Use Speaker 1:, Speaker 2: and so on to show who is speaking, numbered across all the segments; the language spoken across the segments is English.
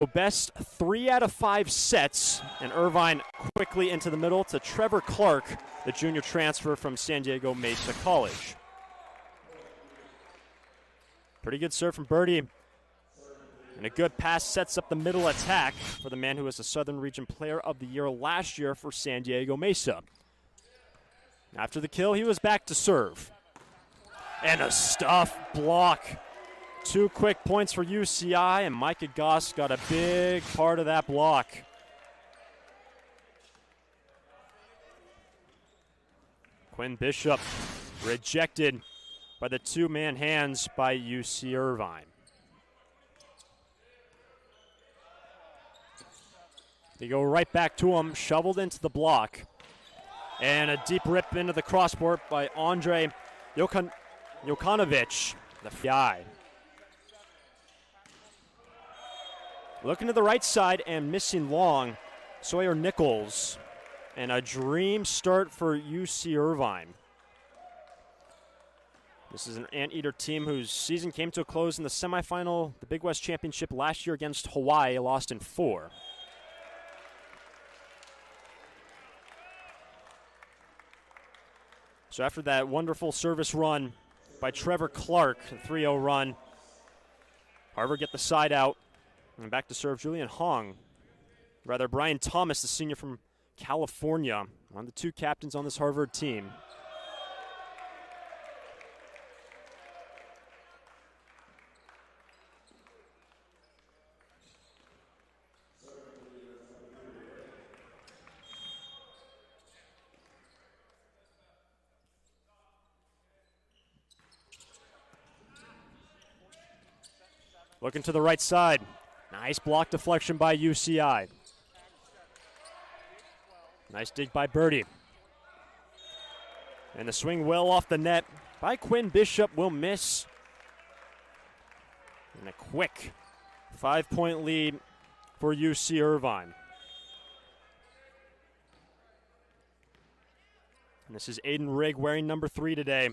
Speaker 1: Best 3 out of 5 sets, and Irvine quickly into the middle to Trevor Clark, the junior transfer from San Diego Mesa College. Pretty good serve from Birdie. And a good pass sets up the middle attack for the man who was the Southern Region Player of the Year last year for San Diego Mesa. After the kill, he was back to serve. And a stuff block. 2 quick points for UCI, and Micah Goss got a big part of that block. Quinn Bishop rejected by the 2-man hands by UC Irvine. They go right back to him, shoveled into the block. And a deep rip into the crossbar by Andre Jokanovic, the FI. Looking to the right side and missing long, Sawyer Nichols. And a dream start for UC Irvine. This is an Anteater team whose season came to a close in the semifinal, the Big West Championship last year against Hawaii, lost in 4. So after that wonderful service run by Trevor Clark, the 3-0 run, Harvard get the side out. And back to serve Brian Thomas, the senior from California, one of the 2 captains on this Harvard team. Looking to the right side. Nice block deflection by UCI. Nice dig by Birdie. And the swing well off the net by Quinn Bishop will miss. And a quick 5-point lead for UC Irvine. And this is Aiden Rigg wearing number 3 today.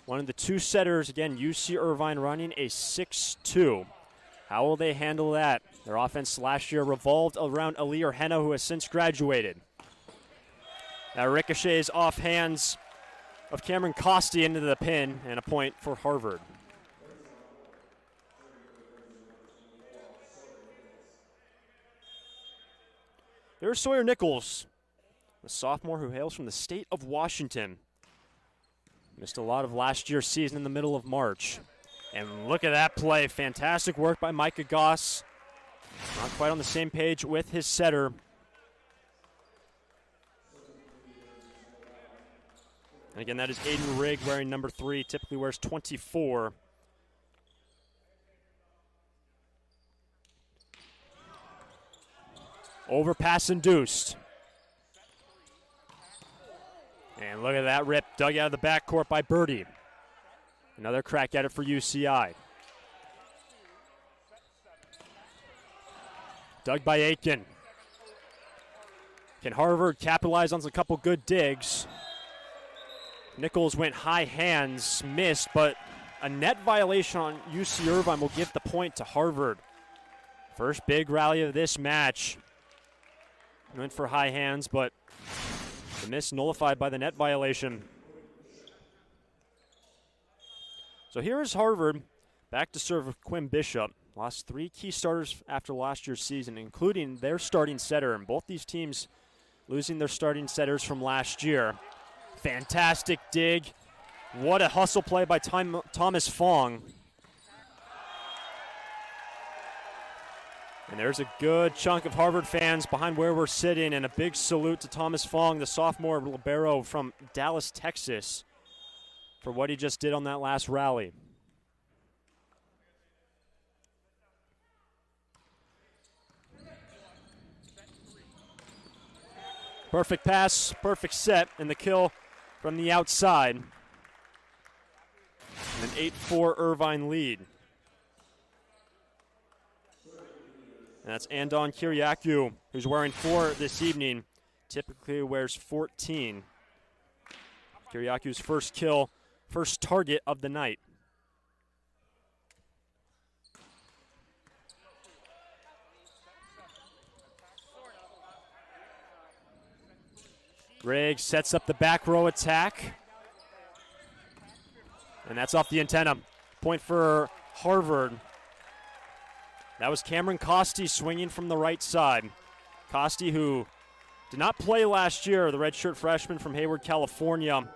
Speaker 1: One of the 2 setters, again, UC Irvine running a 6-2. How will they handle that? Their offense last year revolved around Alir Henna, who has since graduated. That ricochets off hands of Cameron Costi into the pin, and a point for Harvard. There's Sawyer Nichols, the sophomore who hails from the state of Washington. Missed a lot of last year's season in the middle of March. And look at that play. Fantastic work by Micah Goss. Not quite on the same page with his setter. And again, that is Aiden Rigg wearing number 3. Typically wears 24. Overpass induced. And look at that rip dug out of the backcourt by Birdie. Another crack at it for UCI. Dug by Aiken. Can Harvard capitalize on a couple good digs? Nichols went high hands, missed, but a net violation on UC Irvine will give the point to Harvard. First big rally of this match. Went for high hands, but the miss nullified by the net violation. So here is Harvard back to serve with Quinn Bishop. Lost 3 key starters after last year's season, including their starting setter, and both these teams losing their starting setters from last year. Fantastic dig. What a hustle play by Thomas Fong. And there's a good chunk of Harvard fans behind where we're sitting, and a big salute to Thomas Fong, the sophomore libero from Dallas, Texas, for what he just did on that last rally. Perfect pass, perfect set, and the kill from the outside. And an 8-4 Irvine lead. And that's Andon Kiriakou, who's wearing 4 this evening. Typically wears 14. Kiriakou's first kill, first target of the night. Riggs sets up the back row attack. And that's off the antenna. Point for Harvard. That was Cameron Costi swinging from the right side. Costi, who did not play last year, the redshirt freshman from Hayward, California,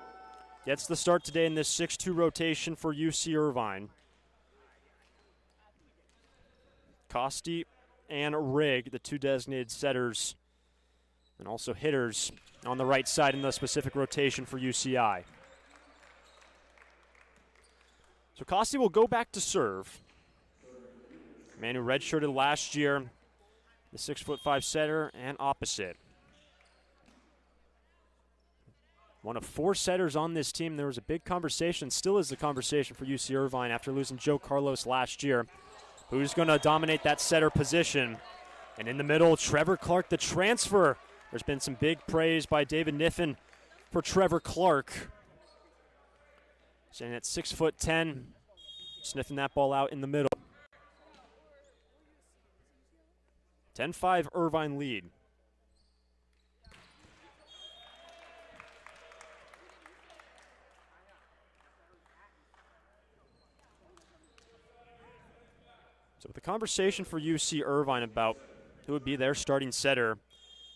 Speaker 1: gets the start today in this 6-2 rotation for UC Irvine. Costi and Rigg, the two designated setters, and also hitters on the right side in the specific rotation for UCI. So Costi will go back to serve. Man who redshirted last year, the 6'5" setter and opposite. One of 4 setters on this team. There was a big conversation, still is the conversation for UC Irvine after losing Joe Carlos last year. Who's going to dominate that setter position? And in the middle, Trevor Clark, the transfer. There's been some big praise by David Niffen for Trevor Clark. Standing at 6'10", sniffing that ball out in the middle. 10-5 Irvine lead. So with the conversation for UC Irvine about who would be their starting setter,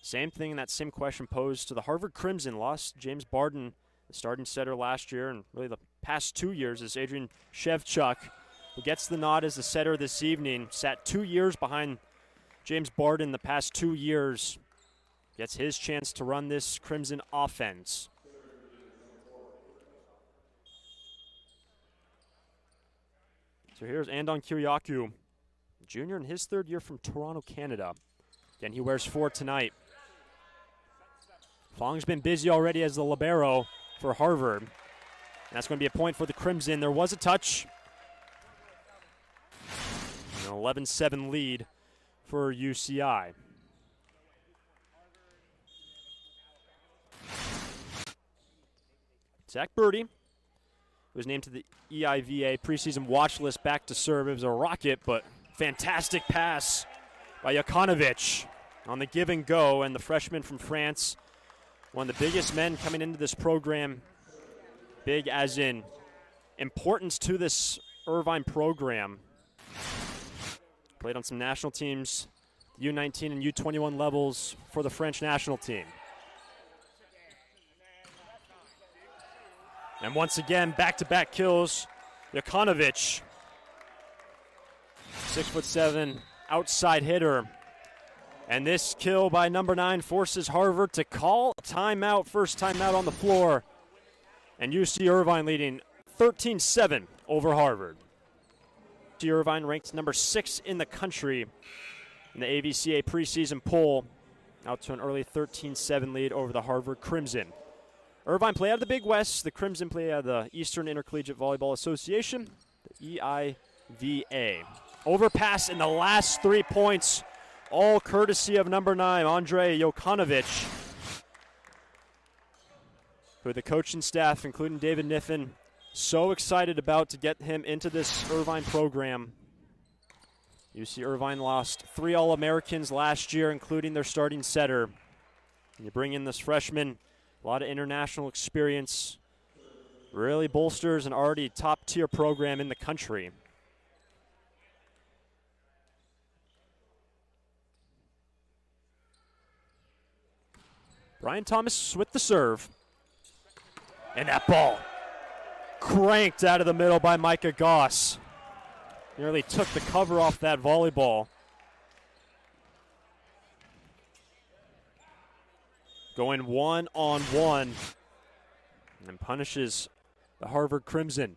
Speaker 1: same thing, that same question posed to the Harvard Crimson. Lost James Barden, the starting setter last year, and really the past 2 years is Adrian Shevchuk, who gets the nod as the setter this evening. Sat 2 years behind James Barden the past 2 years. Gets his chance to run this Crimson offense. So here's Andon Kiriakou, junior in his 3rd year from Toronto, Canada. Again, he wears 4 tonight. Fong's been busy already as the libero for Harvard. And that's going to be a point for the Crimson. There was a touch. An 11-7 lead for UCI. Zach Birdie was named to the EIVA preseason watch list back to serve. It was a rocket, but fantastic pass by Jokanovic on the give and go. And the freshman from France, one of the biggest men coming into this program. Big as in importance to this Irvine program. Played on some national teams, U19 and U21 levels for the French national team. And once again, back-to-back kills. Jokanovic, 6'7", outside hitter. And this kill by number 9 forces Harvard to call a timeout, first timeout on the floor. And UC Irvine leading 13-7 over Harvard. UC Irvine ranked number 6 in the country in the AVCA preseason poll, out to an early 13-7 lead over the Harvard Crimson. Irvine play out of the Big West. The Crimson play out of the Eastern Intercollegiate Volleyball Association, the EIVA. Overpass in the last 3 points, all courtesy of number 9, Andrei Jokanovic, who the coaching staff, including David Niffen, so excited about to get him into this Irvine program. UC Irvine lost 3 All-Americans last year, including their starting setter. And you bring in this freshman, a lot of international experience, really bolsters an already top-tier program in the country. Brian Thomas with the serve. And that ball cranked out of the middle by Micah Goss. Nearly took the cover off that volleyball. Going one-on-one and punishes the Harvard Crimson.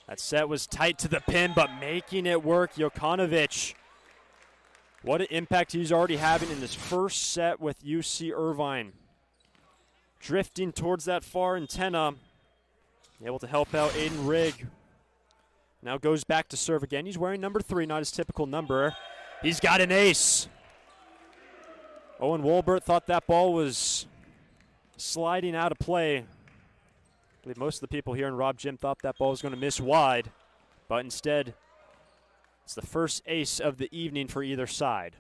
Speaker 1: That set was tight to the pin, but making it work, Jokanovic. What an impact he's already having in his first set with UC Irvine. Drifting towards that far antenna. Able to help out Aiden Rigg. Now goes back to serve again. He's wearing number 3, not his typical number. He's got an ace. Owen Wolbert thought that ball was sliding out of play. I believe most of the people here in Rob Gym thought that ball was going to miss wide, but instead It's the first ace of the evening for either side.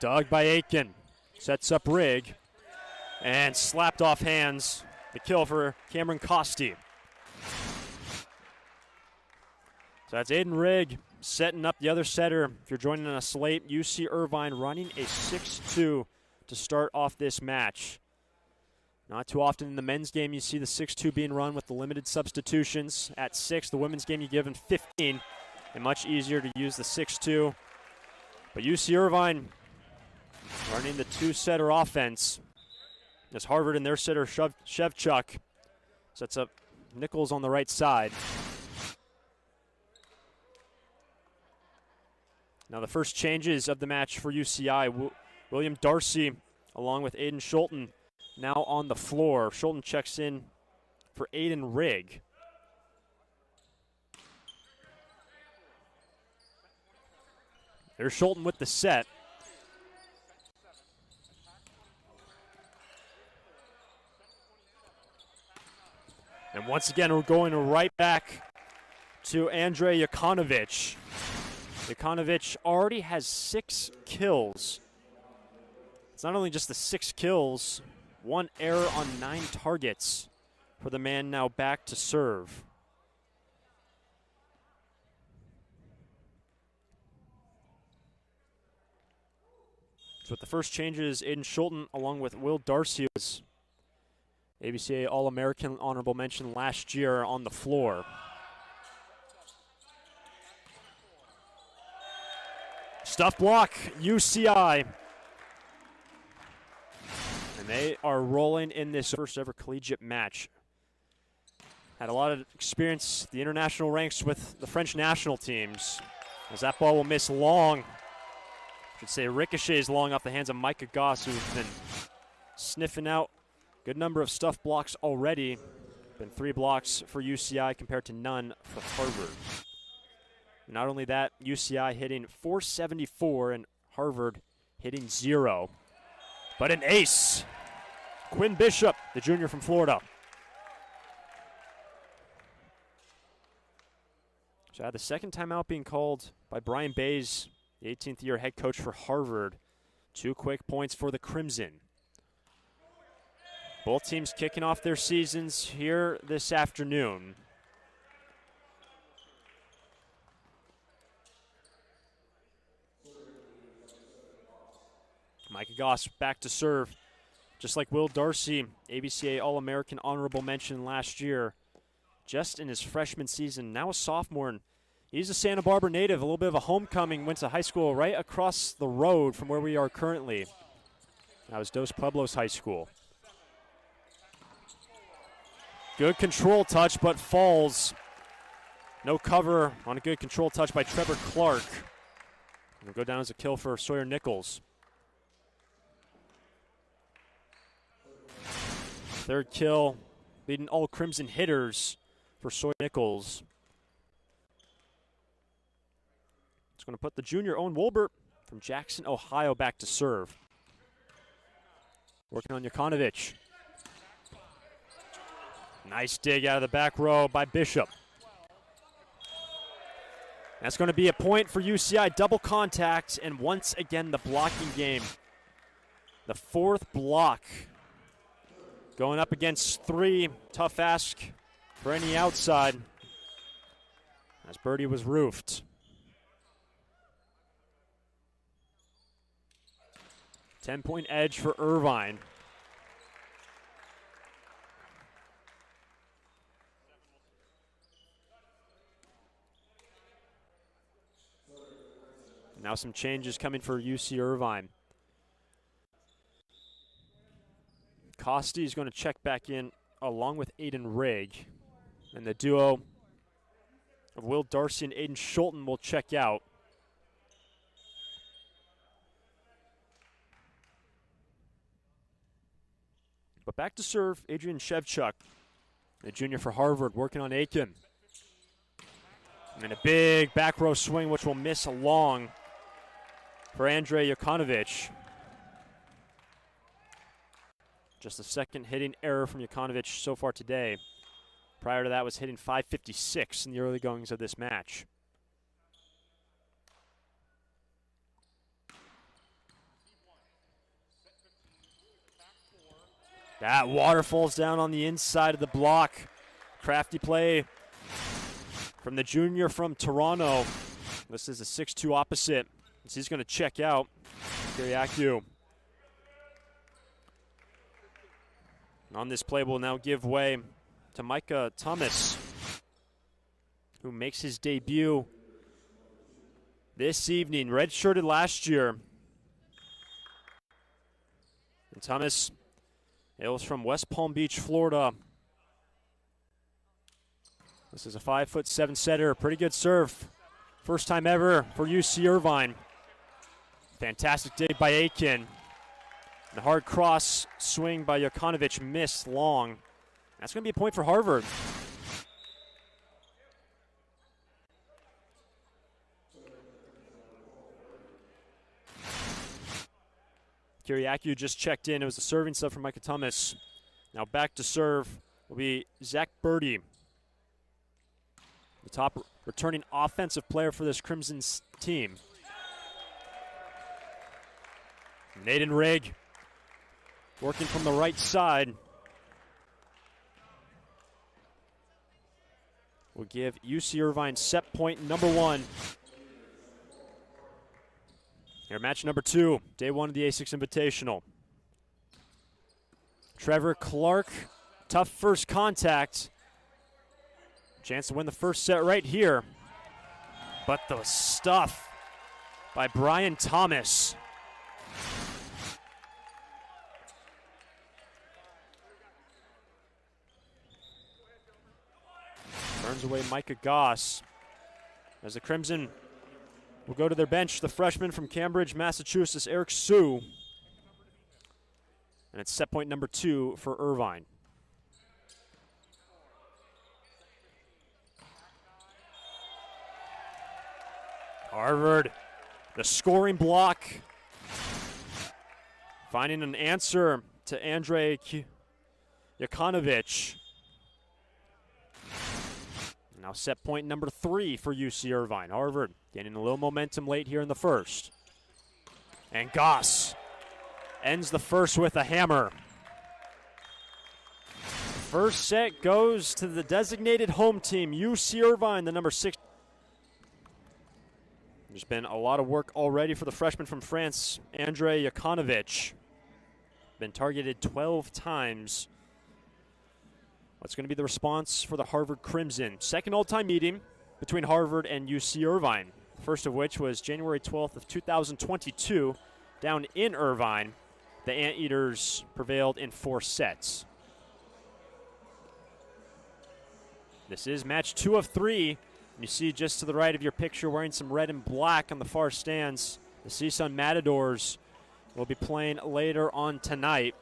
Speaker 1: Dug by Aiken. Sets up Rigg. And slapped off hands. The kill for Cameron Costi. So that's Aiden Rigg setting up the other setter. If you're joining us late, UC Irvine running a 6-2 to start off this match. Not too often in the men's game you see the 6-2 being run with the limited substitutions. At 6, the women's game you give them 15, and much easier to use the 6-2. But UC Irvine running the two-setter offense. As Harvard and their setter Shevchuk sets up Nichols on the right side. Now the first changes of the match for UCI. William Darcy along with Aiden Schulten now on the floor. Schulten checks in for Aiden Rigg. There's Schulten with the set. And once again, we're going right back to Andrei Jokanovic. Jokanovic already has 6 kills. It's not only just the 6 kills, 1 error on 9 targets for the man now back to serve. So with the first changes, Aiden Schulten along with Will Darcy was ABCA All-American honorable mention last year on the floor. Stuff block, UCI. And they are rolling in this first ever collegiate match. Had a lot of experience, the international ranks with the French national teams. As that ball will miss long. I should say ricochets long off the hands of Micah Goss, who's been sniffing out good number of stuff blocks already. Been 3 blocks for UCI compared to none for Harvard. Not only that, UCI hitting .474 and Harvard hitting 0. But an ace. Quinn Bishop, the junior from Florida. So I had the second timeout being called by Brian Bays, the 18th year head coach for Harvard. 2 quick points for the Crimson. Both teams kicking off their seasons here this afternoon. Micah Goss back to serve. Just like Will Darcy, ABCA All-American honorable mention last year. Just in his freshman season, now a sophomore. And he's a Santa Barbara native, a little bit of a homecoming. Went to high school right across the road from where we are currently. That was Dos Pueblos High School. Good control touch, but falls. No cover on a good control touch by Trevor Clark. It'll go down as a kill for Sawyer Nichols. Third kill, leading all Crimson hitters for Sawyer Nichols. It's going to put the junior Owen Wolbert from Jackson, Ohio back to serve. Working on Jokanovic. Nice dig out of the back row by Bishop. That's going to be a point for UCI. Double contact, and once again the blocking game. The 4th block. Going up against 3. Tough ask for any outside. As Birdie was roofed. 10-point edge for Irvine. Now some changes coming for UC Irvine. Costi is going to check back in along with Aiden Rigg. And the duo of Will Darcy and Aiden Schulten will check out. But back to serve, Adrian Shevchuk, the junior for Harvard, working on Aiken. And a big back row swing, which will miss a long for Andrei Jokanovic. Just the second hitting error from Jokanovic so far today. Prior to that was hitting .556 in the early goings of this match. That waterfalls down on the inside of the block. Crafty play from the junior from Toronto. This is a 6-2 opposite. He's going to check out. Kiriakou. On this play will now give way to Micah Thomas, who makes his debut this evening, redshirted last year. And Thomas hails from West Palm Beach, Florida. This is a 5'7" setter, pretty good serve. First time ever for UC Irvine. Fantastic dig by Aiken. The hard cross swing by Jokanovic missed long. That's going to be a point for Harvard. Kiriakou just checked in. It was a serving sub from Micah Thomas. Now back to serve will be Zach Birdie, the top returning offensive player for this Crimson's team. Naden Rigg working from the right side. Will give UC Irvine set point number 1. Here, match number 2, day 1 of the A6 Invitational. Trevor Clark, tough first contact. Chance to win the first set right here. But the stuff by Brian Thomas. Turns away Micah Goss. As the Crimson will go to their bench, the freshman from Cambridge, Massachusetts, Eric Sue. And it's set point number 2 for Irvine. Harvard, the scoring block. Finding an answer to Andrei Jokanovic. Now set point number 3 for UC Irvine. Harvard gaining a little momentum late here in the first. And Goss ends the first with a hammer. First set goes to the designated home team, UC Irvine, the number 6. There's been a lot of work already for the freshman from France, Andrei Jokanovic. Been targeted 12 times. What's going to be the response for the Harvard Crimson? Second all-time meeting between Harvard and UC Irvine. First of which was January 12th of 2022 down in Irvine. The Anteaters prevailed in 4 sets. This is match 2 of 3. You see just to the right of your picture wearing some red and black on the far stands. The CSUN Matadors will be playing later on tonight.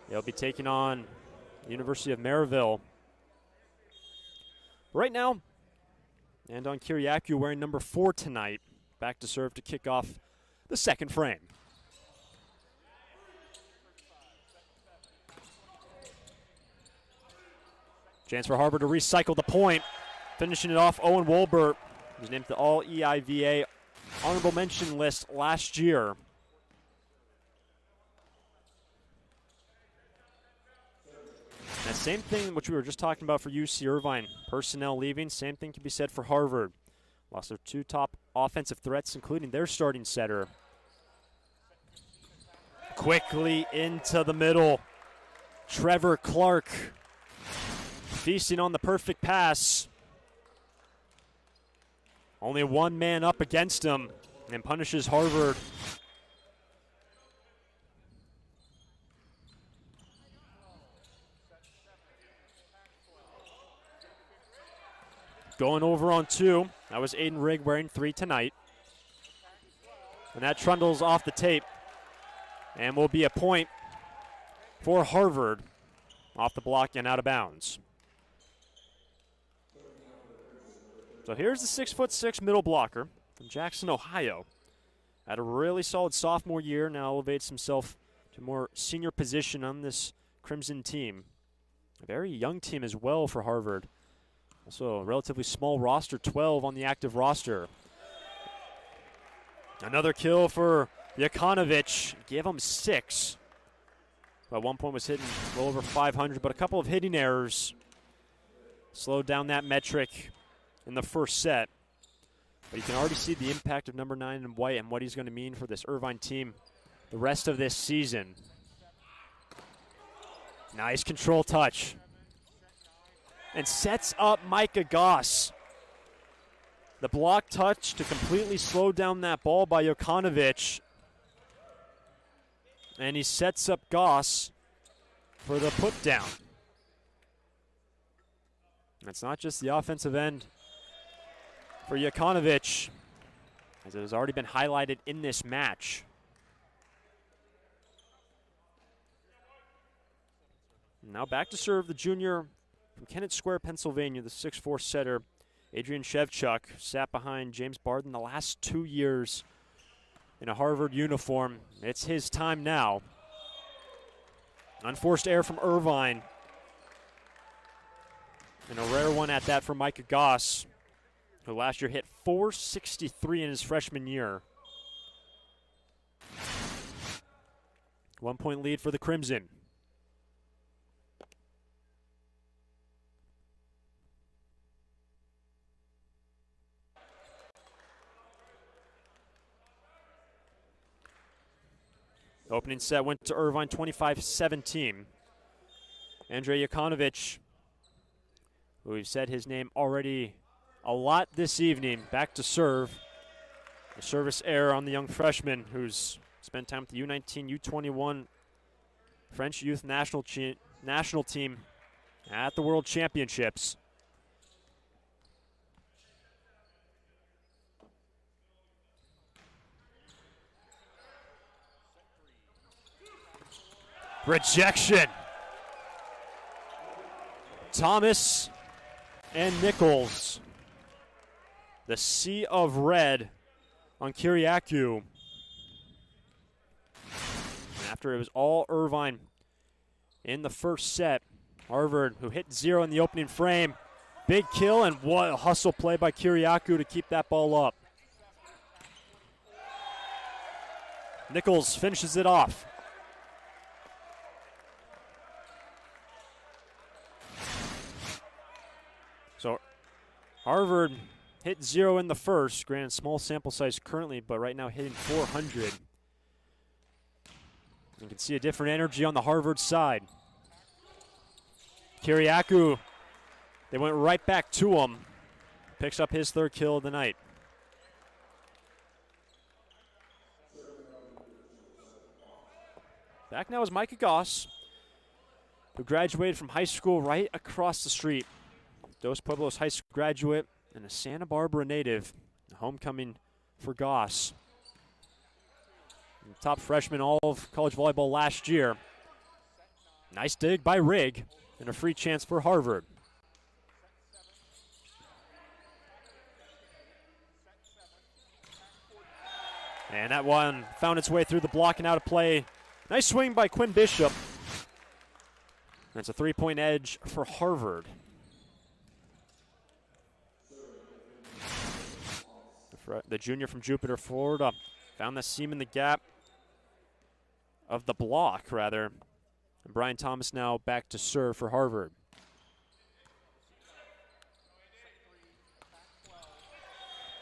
Speaker 1: They'll be taking on the University of Maryville. Right now, Andon Kiriakou wearing number 4 tonight. Back to serve to kick off the second frame. Chance for Harvard to recycle the point. Finishing it off, Owen Wolbert, who's named the All-EIVA honorable mention list last year. That same thing which we were just talking about for UC Irvine, personnel leaving, same thing can be said for Harvard. Lost their 2 top offensive threats, including their starting setter. Quickly into the middle. Trevor Clark feasting on the perfect pass. Only one man up against him and punishes Harvard. Going over on 2. That was Aiden Rigg wearing 3 tonight. And that trundles off the tape and will be a point for Harvard off the block and out of bounds. So here's the 6'6" middle blocker from Jackson, Ohio. Had a really solid sophomore year, now elevates himself to more senior position on this Crimson team. A very young team as well for Harvard. Also a relatively small roster, 12 on the active roster. Another kill for Jokanovic. Gave him 6. At one point was hitting well over 500, but a couple of hitting errors slowed down that metric in the first set. But you can already see the impact of number 9 in white and what he's going to mean for this Irvine team the rest of this season. Nice control touch. And sets up Micah Goss. The block touch to completely slow down that ball by Jokanovic. And he sets up Goss for the put down. It's not just the offensive end for Jokanovic, as it has already been highlighted in this match. Now back to serve the junior from Kennett Square, Pennsylvania, the 6'4" setter, Adrian Shevchuk, sat behind James Barden the last 2 years in a Harvard uniform. It's his time now. Unforced error from Irvine. And a rare one at that for Micah Goss, who last year hit .463 in his freshman year. 1 point lead for the Crimson. Opening set went to Irvine 25-17. Andrei Jokanovic, who we've said his name already a lot this evening, back to serve. A service error on the young freshman who's spent time with the U19, U21 French youth national team at the World Championships. Rejection. Thomas and Nichols. The sea of red on Kyriakou. After it was all Irvine in the first set, Harvard, who hit 0 in the opening frame. Big kill, and what a hustle play by Kyriakou to keep that ball up. Nichols finishes it off. So Harvard hit 0 in the first, granted small sample size currently, but right now hitting 400. You can see a different energy on the Harvard side. Kyriakou, they went right back to him. Picks up his 3rd kill of the night. Back now is Micah Goss, who graduated from high school right across the street. Dos Pueblos High School graduate and a Santa Barbara native. Homecoming for Goss. Top freshman all of college volleyball last year. Nice dig by Rigg and a free chance for Harvard. And that one found its way through the block and out of play. Nice swing by Quinn Bishop. That's a 3-point edge for Harvard. The junior from Jupiter, Florida, found the seam in the gap of the block, rather. And Brian Thomas now back to serve for Harvard.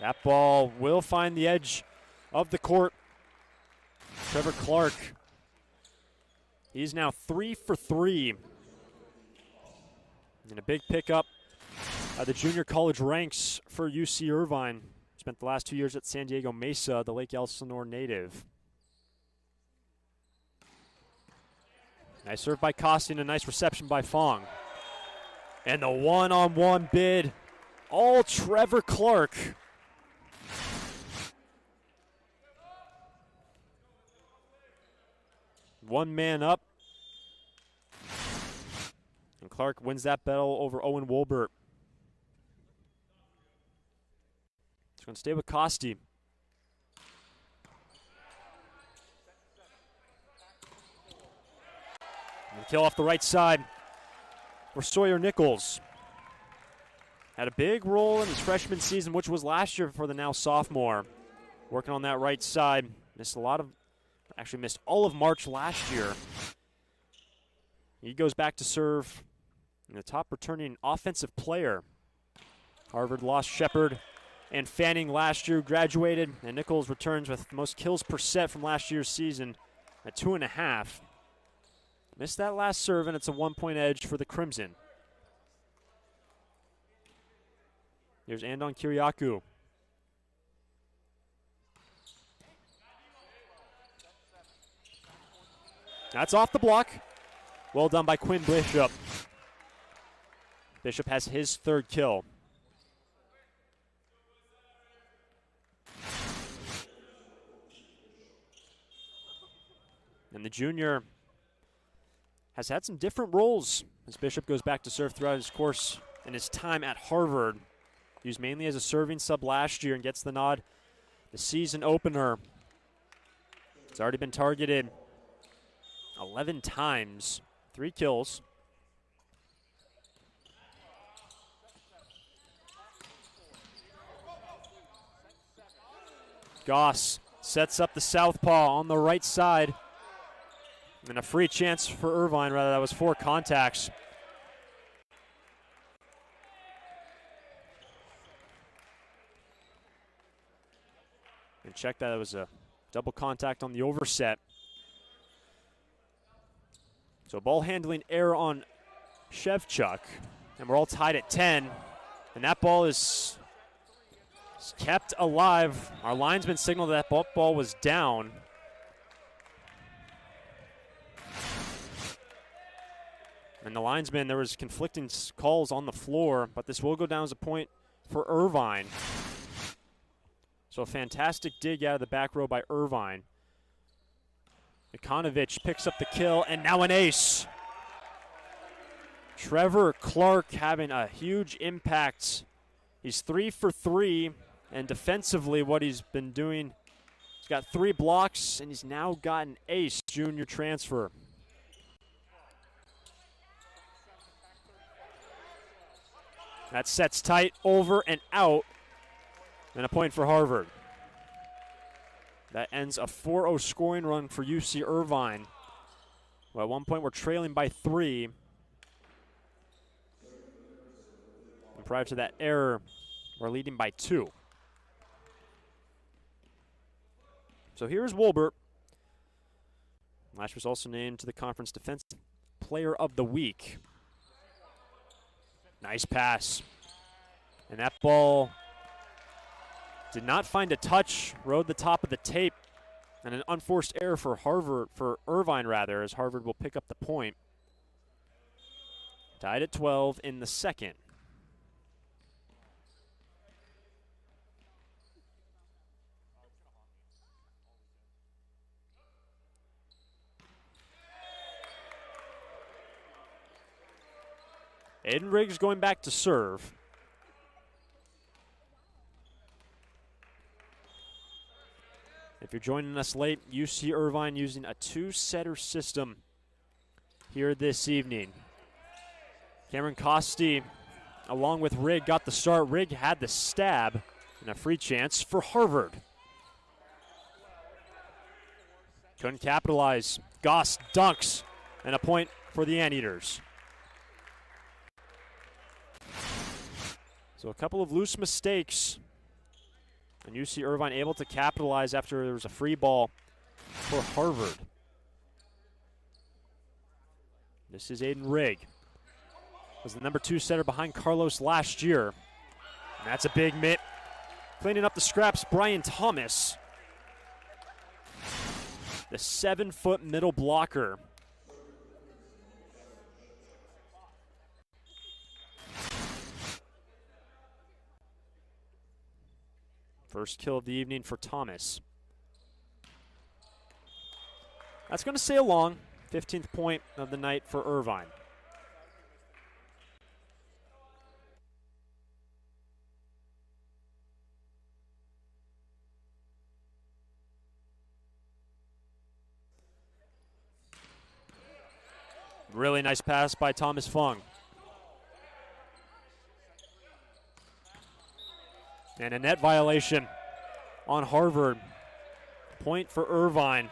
Speaker 1: That ball will find the edge of the court. Trevor Clark, he's now 3 for 3. And a big pickup at the junior college ranks for UC Irvine. Spent the last 2 years at San Diego Mesa, the Lake Elsinore native. Nice serve by Costi and a nice reception by Fong. And the one-on-one bid, all Trevor Clark. One man up. And Clark wins that battle over Owen Wolbert. He's going to stay with Costi. Kill off the right side for Sawyer Nichols. Had a big role in his freshman season, which was last year for the now sophomore. Working on that right side. Missed all of March last year. He goes back to serve. And the top returning offensive player. Harvard lost Shepard and Fanning last year, graduated, and Nichols returns with the most kills per set from last year's season at 2.5. Missed that last serve, and it's a 1-point edge for the Crimson. Here's Andon Kiriakou. That's off the block. Well done by Quinn Bishop. Bishop has his third kill. And the junior has had some different roles as Bishop goes back to serve throughout his course and his time at Harvard. Used mainly as a serving sub last year and gets the nod. The season opener. It's already been targeted 11 times, 3 kills. Goss sets up the southpaw on the right side. And a free chance for Irvine, rather. That was 4 contacts. And check that, it was a double contact on the overset. So ball handling error on Shevchuk. And we're all tied at 10. And that ball is kept alive. Our linesman signaled that ball was down. And the linesman, there was conflicting calls on the floor, but this will go down as a point for Irvine. So a fantastic dig out of the back row by Irvine. Ikonovich picks up the kill, and now an ace. Trevor Clark having a huge impact. He's 3 for 3, and defensively what he's been doing, he's got 3 blocks, and he's now got an ace junior transfer. That sets tight, over and out, and a point for Harvard. That ends a 4-0 scoring run for UC Irvine. Well, at one point we're trailing by 3. And prior to that error, we're leading by 2. So here's Wolbert. Last was also named to the Conference Defensive Player of the Week. Nice pass. And that ball did not find a touch, rode the top of the tape, and an unforced error for Irvine, as Harvard will pick up the point. Tied at 12 in the second. Aiden Riggs going back to serve. If you're joining us late, UC Irvine using a 2-setter system here this evening. Cameron Costi, along with Rigg, got the start. Rigg had the stab, and a free chance for Harvard. Couldn't capitalize. Goss dunks, and a point for the Anteaters. So a couple of loose mistakes, and UC Irvine able to capitalize after there was a free ball for Harvard. This is Aiden Rigg. Was the number 2 setter behind Carlos last year. And that's a big mitt. Cleaning up the scraps, Brian Thomas. The 7-foot middle blocker. First kill of the evening for Thomas. That's going to sail along. 15th point of the night for Irvine. Really nice pass by Thomas Fung. And a net violation on Harvard. Point for Irvine.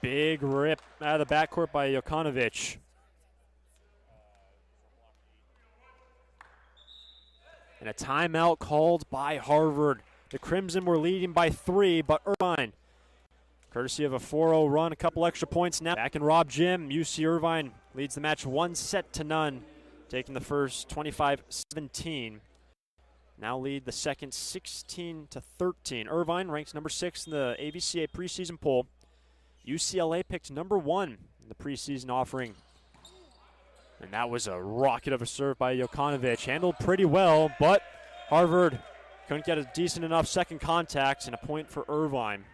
Speaker 1: Big rip out of the backcourt by Jokanovic. And a timeout called by Harvard. The Crimson were leading by 3, but Irvine, courtesy of a 4-0 run, a couple extra points now. Back in Rob Jim, UC Irvine leads the match 1-0, taking the first 25-17. Now lead the second 16-13. Irvine ranks number 6 in the AVCA preseason poll. UCLA picked number 1 in the preseason offering. And that was a rocket of a serve by Jokanovic. Handled pretty well, but Harvard couldn't get a decent enough second contact, and a point for Irvine.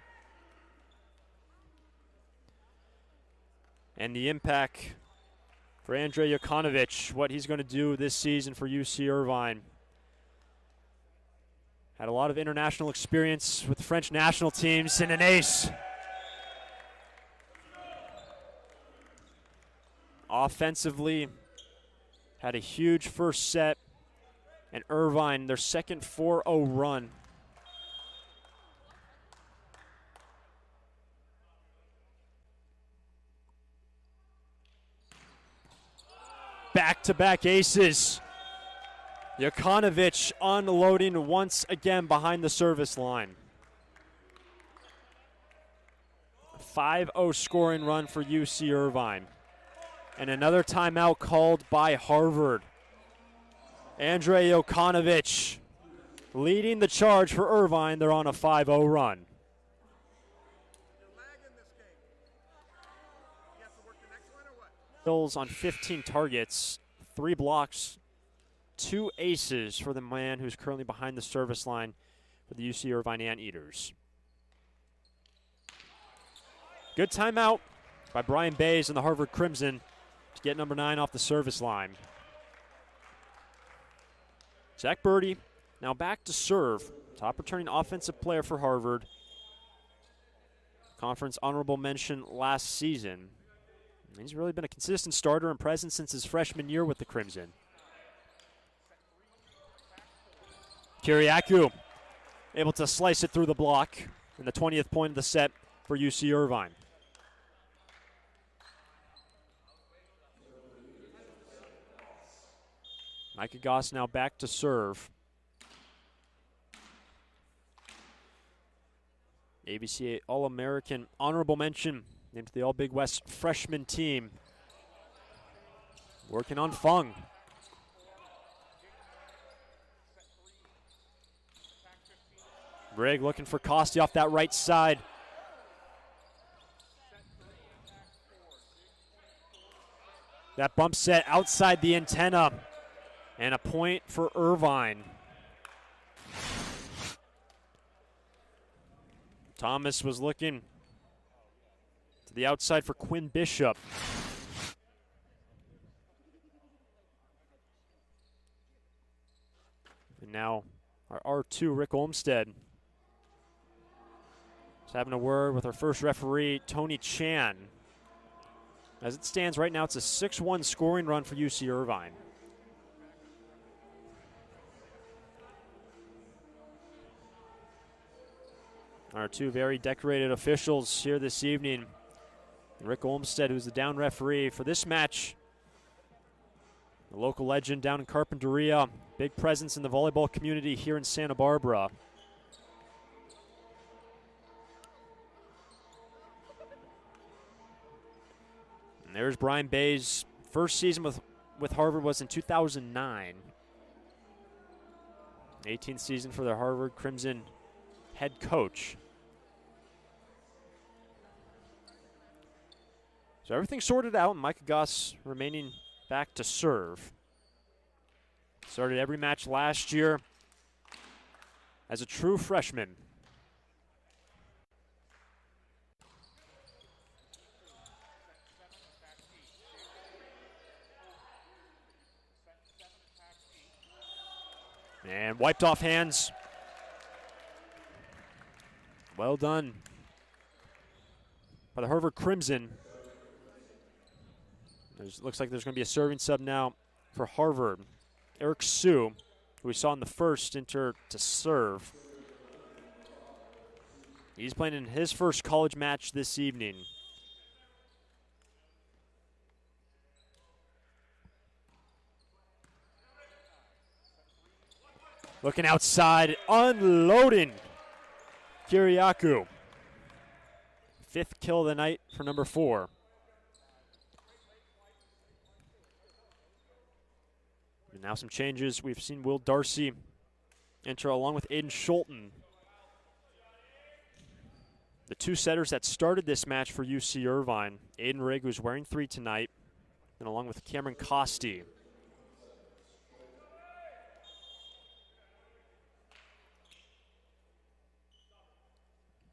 Speaker 1: And the impact for Andrei Jokanovic, what he's going to do this season for UC Irvine. Had a lot of international experience with the French national teams, and an ace. Offensively, had a huge first set, and Irvine, their second 4-0 run. Back-to-back aces. Jokanovic unloading once again behind the service line. 5-0 scoring run for UC Irvine. And another timeout called by Harvard. Andrei Jokanovic leading the charge for Irvine. They're on a 5-0 run. Hills on 15 targets, 3 blocks, 2 aces for the man who's currently behind the service line for the UC Irvine Anteaters. Good timeout by Brian Bays and the Harvard Crimson to get number 9 off the service line. Zach Birdie now back to serve. Top returning offensive player for Harvard. Conference honorable mention last season. He's really been a consistent starter and presence since his freshman year with the Crimson. Kiriakou able to slice it through the block in the 20th point of the set for UC Irvine. Micah Goss now back to serve. ABCA All-American honorable mention named to the All-Big West freshman team. Working on Fung. Rigg looking for Costi off that right side. That bump set outside the antenna. And a point for Irvine. Thomas was looking to the outside for Quinn Bishop. And now our R2, Rick Olmstead, is having a word with our first referee, Tony Chan. As it stands right now, it's a 6-1 scoring run for UC Irvine. Our 2 very decorated officials here this evening. Rick Olmstead, who's the down referee for this match. A local legend down in Carpinteria. Big presence in the volleyball community here in Santa Barbara. And there's Brian Bay's first season with Harvard was in 2009. 18th season for the Harvard Crimson head coach. So everything sorted out, and Micah Goss remaining back to serve. Started every match last year as a true freshman. And wiped off hands. Well done by the Harvard Crimson. Looks like there's going to be a serving sub now for Harvard. Eric Sue, who we saw in the first, enter to serve. He's playing in his first college match this evening. Looking outside, unloading Kiriakou. 5th kill of the night for number 4. And now some changes. We've seen Will Darcy enter along with Aiden Schulten. The 2 setters that started this match for UC Irvine. Aiden Rigg, who's wearing 3 tonight, and along with Cameron Costi.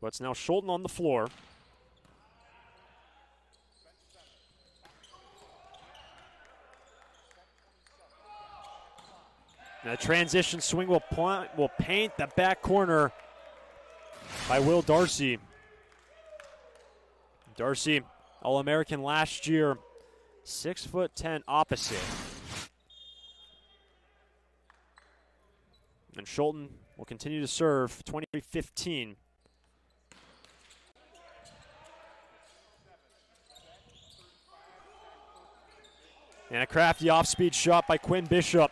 Speaker 1: But it's now Schulten on the floor. And a transition swing will paint the back corner by Will Darcy. Darcy, All-American last year, 6'10" opposite. And Schulten will continue to serve, 23-15. And a crafty off-speed shot by Quinn Bishop.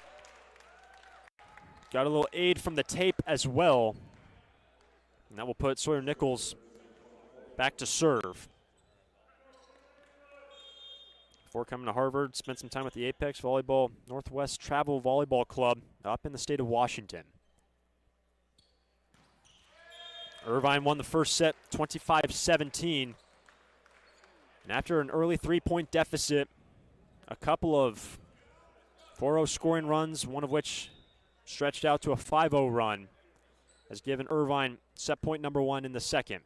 Speaker 1: Got a little aid from the tape as well. And that will put Sawyer Nichols back to serve. Before coming to Harvard, spent some time with the Apex Volleyball Northwest Travel Volleyball Club up in the state of Washington. Irvine won the first set 25-17. And after an early 3-point deficit, a couple of 4-0 scoring runs, one of which stretched out to a 5-0 run, has given Irvine set point number 1 in the second.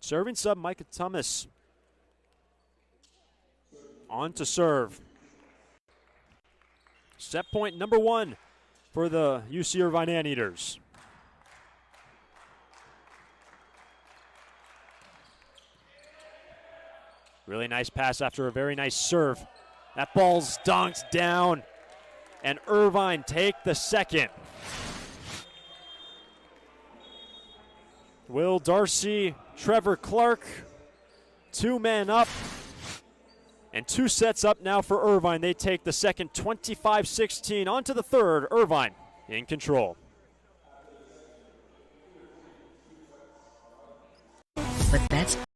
Speaker 1: Serving sub Micah Thomas on to serve. Set point number 1 for the UC Irvine Anteaters. Really nice pass after a very nice serve. That ball's dunked down, and Irvine take the second. Will Darcy, Trevor Clark, 2 men up, and 2 sets up now for Irvine. They take the second 25-16. On to the third, Irvine in control.
Speaker 2: But that's